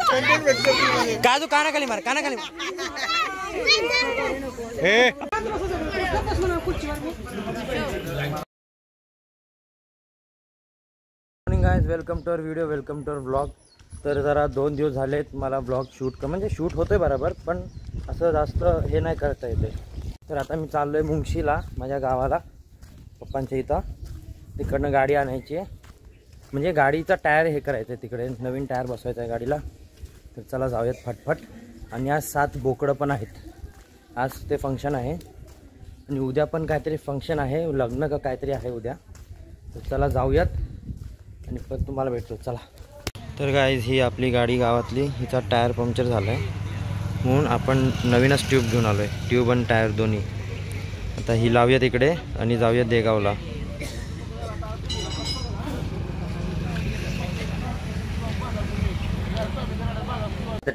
काजू काना खाली मार काना खाली morning guys, welcome to our video, welcome to our blog. तर जरा 2 दिवस झालेत मला ब्लॉग शूट म्हणजे शूट होतोय बरोबर, पण असं जास्त हे नाही करता येते. तर आता मी चाललोय मुंगशीला, माझ्या गावाला, पप्पांच्या इथं. तिकडनं गाडी आणायची आहे, म्हणजे गाडीचा टायर हे करायचं आहे, तिकडे नवीन टायर बसवायचा आहे गाडीला. तर चला जाऊयात फटफट. आणि आज 7 बोकडं पण आहेत. आज ते फंक्शन आहे आणि उद्या पण काहीतरी फंक्शन आहे, लग्न का काहीतरी आहे उद्या. तर चला जाऊयात आणि पण तुम्हाला भेटतो. चला. तर गाईज, ही आपली गाडी गावातली, हिचा टायर पंक्चर झाला आहे म्हणून आपण नवीनच ट्यूब घेऊन आलो आहे, ट्यूब आणि टायर दोन्ही. आता ही लावूयात इकडे आणि जाऊयात देगावला.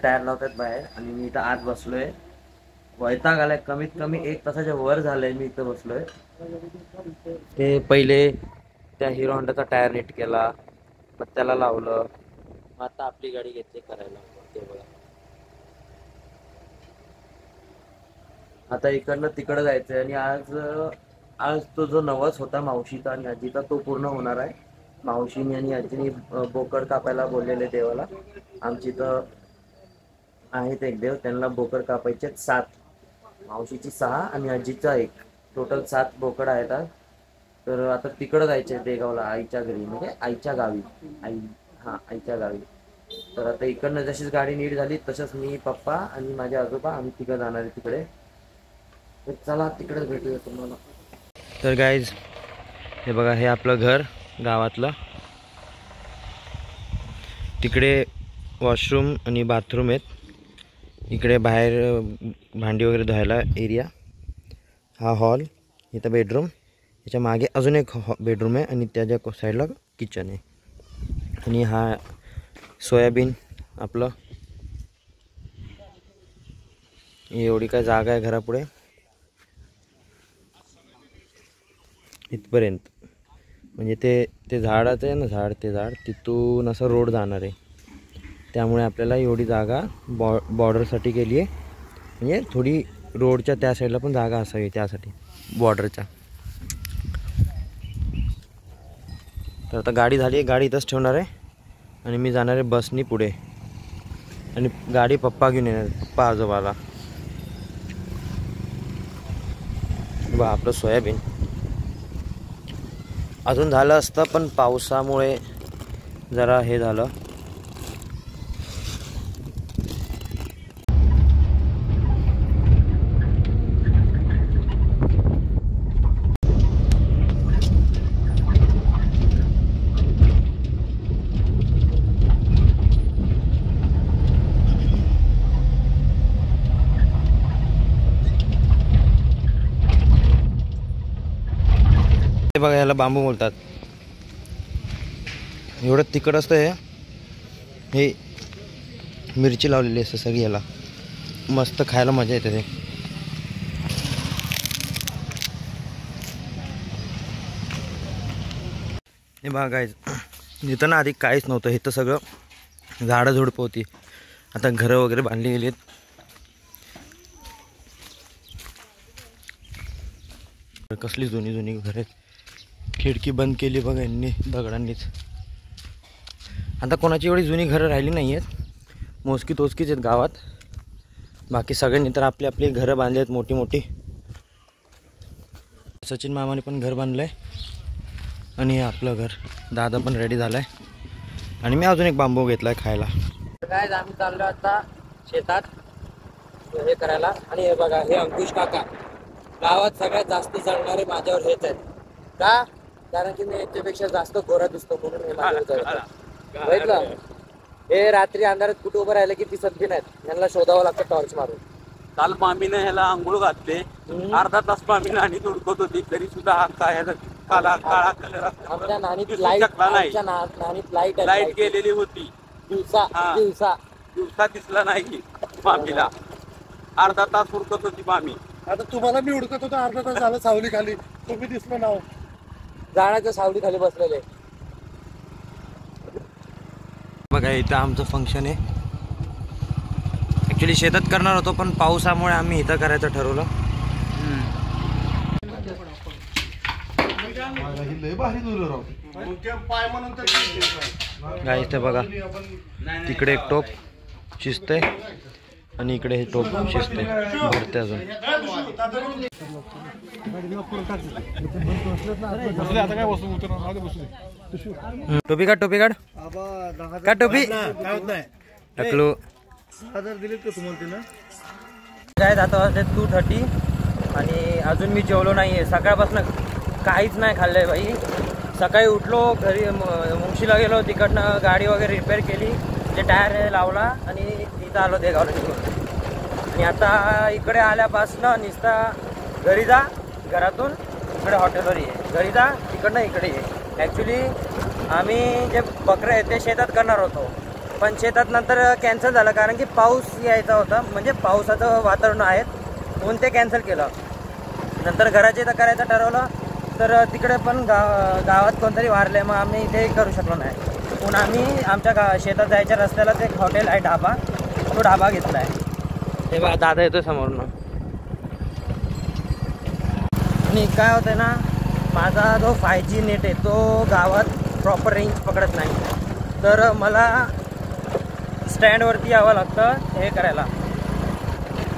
टायर लावतात बाहेर आणि मी इथं आत बसलोय. वैताग आलाय, कमीत कमी 1 तासाच्या वर झालंय मी इथं बसलोय. ते पहिले त्या हिरो होंडाचा टायर नीट केला, मग त्याला लावलं, आता आपली गाडी घेतली करायला. ते बघा, आता इकडनं तिकडं जायचंय. आणि आज तो जो नवस होता मावशीचा आणि आजीचा, तो पूर्ण होणार आहे. मावशीने आणि आजीने बोकड कापायला बोललेले देवाला. आमची तर आहेत एक देव, त्यांना बोकड कापायचे 7, मावशीची 6 आणि आजीचा 1, टोटल 7 बोकड आहेत आज. तर आता तिकडं जायचे देगावला, आईच्या घरी, म्हणजे आईच्या गावी, आईच्या गावी. तर आता इकडनं जशीच गाडी नीट झाली तसंच मी, पप्पा आणि माझे आजोबा, आम्ही तिकडे जाणार आहे तिकडे. तर चला तिकडेच भेटूया तुम्हाला. तर गाईज, हे बघा, हे आपलं घर गावातलं. तिकडे वॉशरूम आणि बाथरूम आहेत. इकडे बाहेर भांडी वगैरे धुवायला एरिया. हा हॉल, इथं बेडरूम, याच्या मागे अजून एक बेडरूम आहे आणि त्याच्या साईडला किचन आहे. आणि हा सोयाबीन आपलं. एवढी काय जागा आहे घरापुढे इथपर्यंत. म्हणजे ते झाडाचं आहे ना, ते झाड तिथून असं रोड जाणार आहे. त्यामुळे आपल्याला एवढी जागा बॉर्डरसाठी केली आहे, म्हणजे थोडी रोडच्या त्या साईडला पण जागा असावी त्यासाठी, बॉर्डरच्या. तर आता गाडी झाली आहे, गाडी इथंच ठेवणार आहे आणि मी जाणार आहे बसनी पुढे. आणि गाडी पप्पा घेऊन येणार, पप्पा आजोबाला. बा आपलं सोयाबीन अजून झालं असतं, पण पावसामुळे जरा हे झालं. बघा, याला बांबू बोलतात. एवढं तिखट असतं हे मिरची लावलेली असते सगळी, याला मस्त खायला मजा येते. हे बघा गाईज, इथं ना आधी काहीच नव्हतं, इथं सगळं झाडं झुडपं होती. आता घरं वगैरे बांधली गेली आहेत. कसली जुनी जुनी घरं आहेत. खिडकी बंद केली बघा यांनी दगडांनीच. आता कोणाची एवढी जुनी घरं राहिली नाही आहेत, मोजकी तोजकीच आहेत गावात. बाकी सगळ्यांनी तर आपली आपली घरं बांधली आहेत मोठी मोठी. सचिन मामाने पण घर बांधलं आहे आणि आपलं घर, दादा पण रेडी झाला आहे. आणि मी अजून एक बांबू घेतला आहे खायला. काय, आम्ही चाललो आता शेतात हे करायला. आणि हे बघा, हे अंकुश काका गावात सगळ्यात जास्त जळणारे माझ्यावर हेच आहेत. का? कारण की मी याच्यापेक्षा जास्त गोरा दिसतो म्हणून हे माझ्यावर बघितलं. हे रात्री अंधारात कुठे उभं राहिलं की दिसत बी नाहीत, यांना शोधावं लागतं टॉर्च मारून. काल मामीने ह्याला आंघोळ घातले, अर्धा तास मामीने आणि हुडकत होती, तरी सुद्धा काळा कलर. आमच्या नानीत लाईट गेलेली होती, दिवसा दिसला नाही मामीला. अर्धा तास हुडकत होती मामी. आता तुम्हाला मी हुडकत होतो, अर्धा तास झालं सावली खाली, तुम्ही दिसलो नाव झाडाच्या सावली खाली बसलेले. बघा इथं आमचं फंक्शन आहे. ॲक्च्युली शेतात करणार होतो पण पावसामुळे आम्ही इथं करायचं ठरवलं. गाईस ते बघा, तिकडे एक टोप शिजते आणि इकडे हे टोप शिजते, भरते अजून. टोपी काढ, टोपी काढ, काढ टोपी. टाकलो काय. आता वाजते 2:30 आणि अजून मी जेवलो नाही आहे. सकाळपासून काहीच नाही खाल्लं आहे बाई. सकाळी उठलो, घरी मुंशीला गेलो, तिकडनं गाडी वगैरे रिपेअर केली, ते टायर लावला आणि इथं आलो देगावला निघून. आणि आता इकडे आल्यापासनं नुसता घरी जा, घरातून इकडे हॉटेलवर ये, घरी जा, तिकडनं इकडे ये. ॲक्च्युली आम्ही जे बकरे आहेत ते शेतात करणार होतो, पण शेतात नंतर कॅन्सल झालं कारण की पाऊस यायचा होता, म्हणजे पावसाचं वातावरण आहे म्हणून ते कॅन्सल केलं. नंतर घराचे इथं करायचं ठरवलं, तर तिकडे पण गावात कोणतरी वारले, मग आम्ही इथे करू शकलो नाही. म्हणून आम्ही आमच्या शेतात जायच्या रस्त्यालाच एक हॉटेल आहे, ढाबा, तो ढाबा घेतला आहे. ते बघा दादा येतो समोरून. आणि काय होतं ना, माझा जो 5G नेट आहे तो गावात प्रॉपर रेंज पकडत नाही, तर मला स्टँडवरती यावं लागतं हे करायला,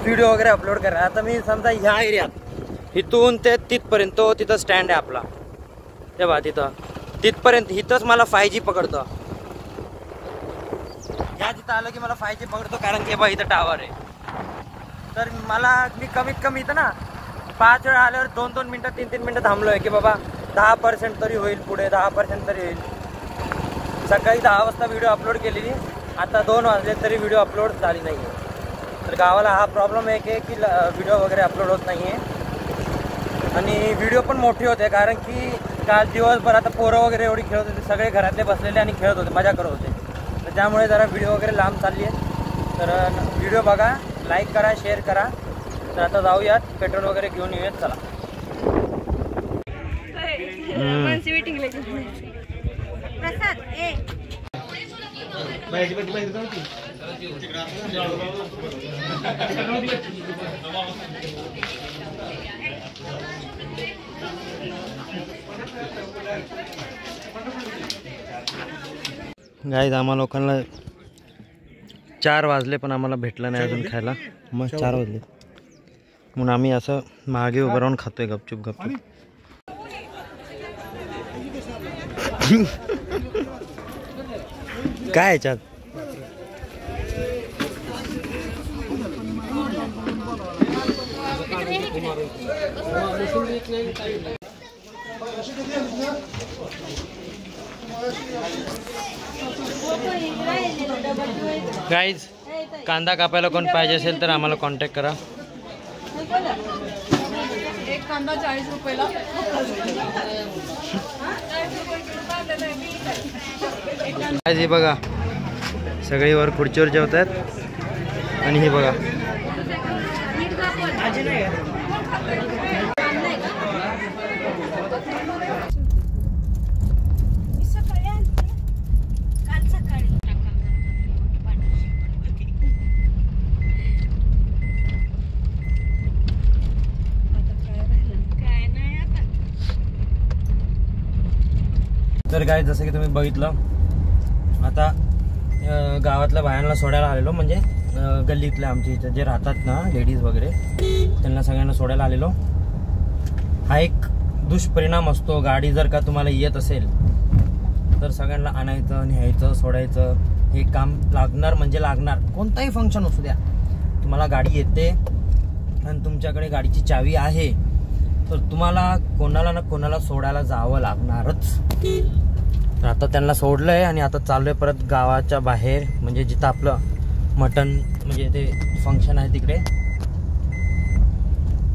व्हिडिओ वगैरे अपलोड करायला. आता मी समजा ह्या एरियात इथून ते तिथपर्यंत, तिथं स्टँड आहे आपला, ते बघा तिथपर्यंत, इथंच मला 5G पकडतं. ह्या तिथं आलं की मला 5G पकडतो, कारण की बघा इथं टावर आहे. तर मी कमीत कमी इथं ना 5 वेळा आल्यावर 2-2 मिनटं 3-3 मिनटं थांबलो आहे की बाबा 10% तरी होईल, पुढे 10% तरी होईल. सकाळी 10 वाजता व्हिडिओ अपलोड केलेली, आता 2 वाजले तरी व्हिडिओ अपलोड झाली नाही आहे. तर गावाला हा प्रॉब्लेम आहे की व्हिडिओ वगैरे अपलोड होत नाही आहे. आणि व्हिडिओ पण मोठे होते कारण की काल दिवसभर आता पोरं वगैरे एवढी खेळत होते, सगळे घरातले बसलेले आणि खेळत होते, मजा करत होते. तर त्यामुळे जरा व्हिडिओ वगैरे लांब चालली आहे. तर व्हिडिओ बघा, लाईक करा, शेअर करा. तर आता जाऊयात, पेट्रोल वगैरे घेऊन येऊयात, चला. गाईज आम्हा लोकांना 4 वाजले पण आम्हाला भेटलं नाही अजून खायला. मग 4 वाजले म्हणून आम्ही असं मागे उभं राहून खातोय गपचूप गपचूप. काय याच्यात गाईज, कांदा कापायला कोण पाहिजे असेल तर आम्हाला कॉन्टॅक्ट करा. एक कांदा 40 रुपयाला. हे बघा सगळे वर खुर्चीवर जेवत आहेत आणि हे बघा तर काय, जसं की तुम्ही बघितलं, आता गावातल्या बायांना सोडायला आलेलो, म्हणजे गल्लीतल्या आमच्या इथं जे राहतात ना लेडीज वगैरे, त्यांना सगळ्यांना सोडायला आलेलो. हा एक दुष्परिणाम असतो. गाडी जर का तुम्हाला येत असेल तर सगळ्यांना आणायचं, न्यायचं, सोडायचं हे काम लागणार म्हणजे लागणार. कोणताही फंक्शन असू द्या, तुम्हाला गाडी येते आणि तुमच्याकडे गाडीची चावी आहे तर तुम्हाला कोणाला ना कोणाला सोडायला जावं लागणारच. तर आता त्यांना सोडलंय आणि आता चाललोय परत गावाच्या बाहेर, म्हणजे जिथं आपलं मटण म्हणजे ते फंक्शन आहे तिकडे.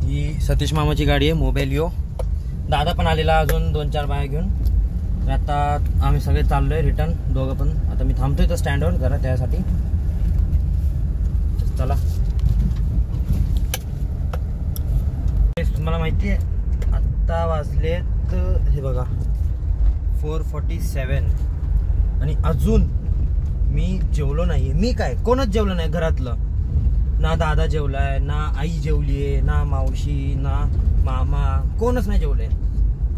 ही सतीश मामाची गाडी आहे, मोबाईल यो. दादा पण आलेला अजून 2-4 बाया घेऊन. तर आता आम्ही सगळे चाललोय रिटर्न, दोघं पण. आता मी थांबतोय तर स्टँडवर जरा त्यासाठी. चला, तुम्हाला माहिती आहे आत्ता वाजलेत हे बघा 4:47 आणि अजून मी जेवलो नाही. मी काय, कोणच जेवलं नाही घरातलं. ना दादा जेवलाय, ना आई जेवलीये, ना मावशी, ना मामा, कोणच नाही जेवलंय.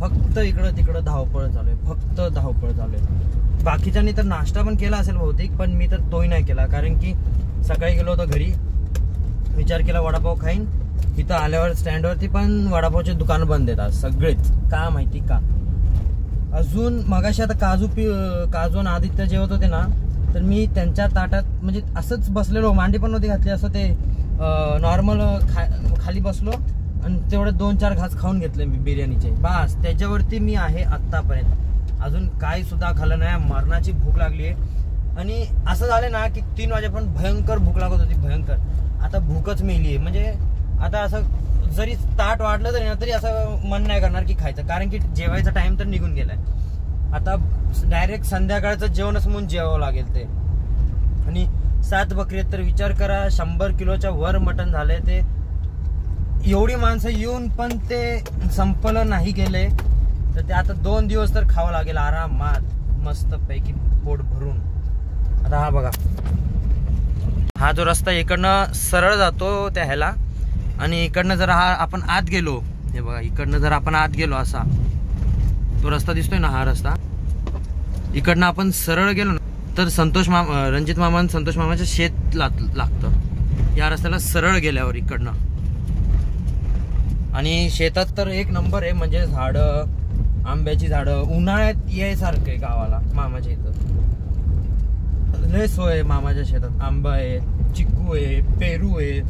फक्त इकडं तिकडं धावपळ चालू आहे, फक्त धावपळ चालू आहे. बाकीच्यांनी तर नाश्ता पण केला असेल बहुतेक, पण मी तर तोही नाही केला. कारण की सकाळी गेलो होतो घरी, विचार केला वडापाव खाईन. इथं आल्यावर स्टँडवरती पण वडापावचे दुकान बंद आहेत आज सगळेच. का माहिती का? अजून मगाशी आता काजू आणि आदित्य जेवत होते ना, तर मी त्यांच्या ताटात म्हणजे असंच बसलेलो, मांडी पण नव्हती घातली, असं ते नॉर्मल खाली बसलो आणि तेवढे 2-4 घास खाऊन घेतले मी बिर्याणीचे. बस त्याच्यावरती मी आहे आत्तापर्यंत. अजून काही सुद्धा खाल्लं नाही. मरणाची भूक लागली आहे. आणि असं झालं ना की 3 वाजेपर्यंत भयंकर भूक लागत होती, भयंकर. आता भूकच मेली आहे. म्हणजे आता असं जरी ताट वाढलं तरी ना तरी असं मन नाही करणार की खायचं, कारण की जेवायचा टाइम तर निघून गेलाय. आता डायरेक्ट संध्याकाळचं जेवणच म्हणून जेवावं लागेल ते. आणि 7 बकरी तर विचार करा, 100 किलोच्या वर मटण झालंय ते. एवढी माणसं येऊन पण ते संपलं नाही गेले, तर ते आता 2 दिवस तर खावं लागेल आरामात, मस्त पैकी पोट भरून. आता हा बघा, हा जो रस्ता इकडनं सरळ जातो त्या ह्याला, आणि इकडनं जर हा आपण आत गेलो, हे बघा इकडनं जर आपण आत गेलो, असा तो रस्ता दिसतोय ना, हा रस्ता इकडनं आपण सरळ गेलो ना तर रणजित मामा आणि संतोष मामाचं शेत लागतं या रस्त्याला सरळ गेल्यावर इकडनं. आणि शेतात तर एक नंबर आहे, म्हणजे झाडं, आंब्याची झाडं, उन्हाळ्यात यायसारखं आहे गावाला. मामाच्या इथं लय सोय आहे. मामाच्या शेतात आंबा आहे, चिक्कू आहे, पेरू आहे,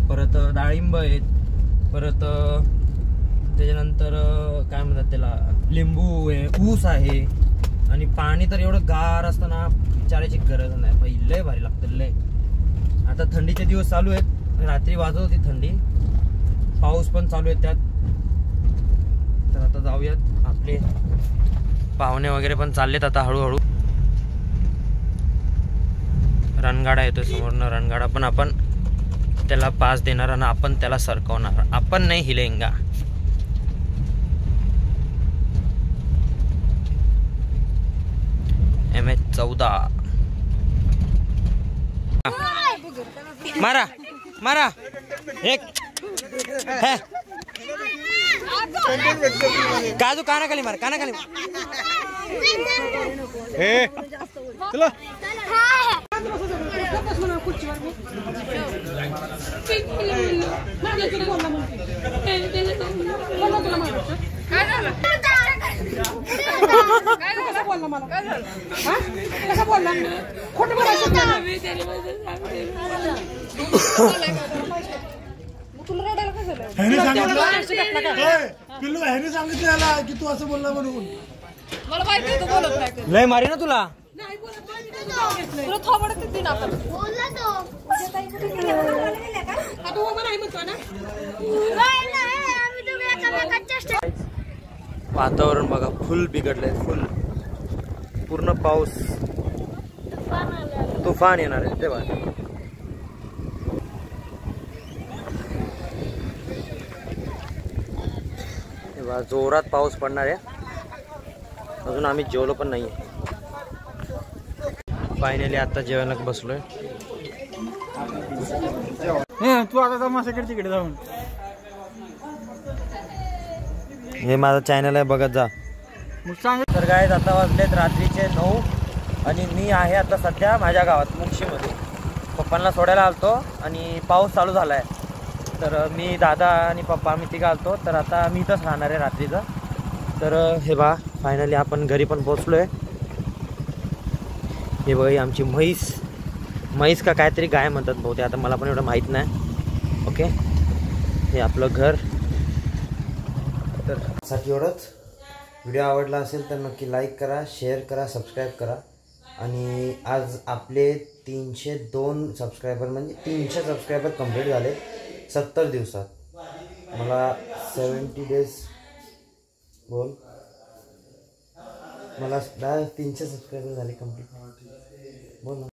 परत डाळिंब आहेत, परत त्याच्यानंतर काय म्हणतात त्याला, लिंबू आहे, ऊस आहे. आणि पाणी तर एवढं गार असतं ना, विचारायची गरज नाही. पहिले भारी लागतं लय. आता थंडीचे दिवस चालू आहेत, रात्री वाजत होती थंडी, पाऊस पण चालू आहे त्यात. तर आता जाऊयात, आपले पाहुणे वगैरे पण चाललेत आता हळूहळू. रणगाडा येतोय समोरनं, रणगाडा पण आपण त्याला पास देणार आणि आपण त्याला सरकवणार. आपण नाही हिलेंगा. MH14 मारा मारा एक काजू कानाखाली मार, कानाखाली चलो. ह्याने सांगितलं याला की तू असं बोलला म्हणून. मला माहिती तू बोलत नाही. लय मारी ना तुला. तुला थोबडत किती ना आपण. बोलला तो. आता हो मला म्हणतो ना. नाही नाही आम्ही दोघे एकामेकांच्या चेष्टा. वातावरण बघा फुल बिघडलंय, फुल. पूर्ण पाऊस, तुफान येणार आहे तेव्हा. तेव्हा जोरात पाऊस पडणार आहे. अजून आम्ही जेवलो पण नाहीये. फायनली आता जेवायला बसलोय. तू आता तमाशाकडे तिकडे जाऊन, हे माझं चॅनल आहे, बघत जा. तर गाईज आता वाजलेत रात्रीचे 9 आणि मी आहे आता सध्या माझ्या गावात मुंशीमध्ये. पप्पांना सोडायला आलतो आणि पाऊस चालू झाला आहे. तर मी, दादा आणि पप्पा आम्ही तिघं आलतो. तर आता मी इथंच राहणार आहे रात्रीचं. तर हे बा फायनली आपण घरी पण पोचलो आहे. हे बघा आमची म्हैस का काहीतरी गाय म्हणतात बहुतेक, आता मला पण एवढं माहीत नाही. ओके, हे आपलं घर. तर साठी एवढंच. व्हिडिओ आवडला असेल तर नक्की लाईक करा, शेअर करा, सबस्क्राईब करा. आणि आज आपले 302 सबस्क्रायबर, म्हणजे 300 सबस्क्रायबर कंप्लीट झाले 70 दिवसात. मला 70 डेज बोल, मला 300 सबस्क्रायबर झाले कंप्लीट बोल ना.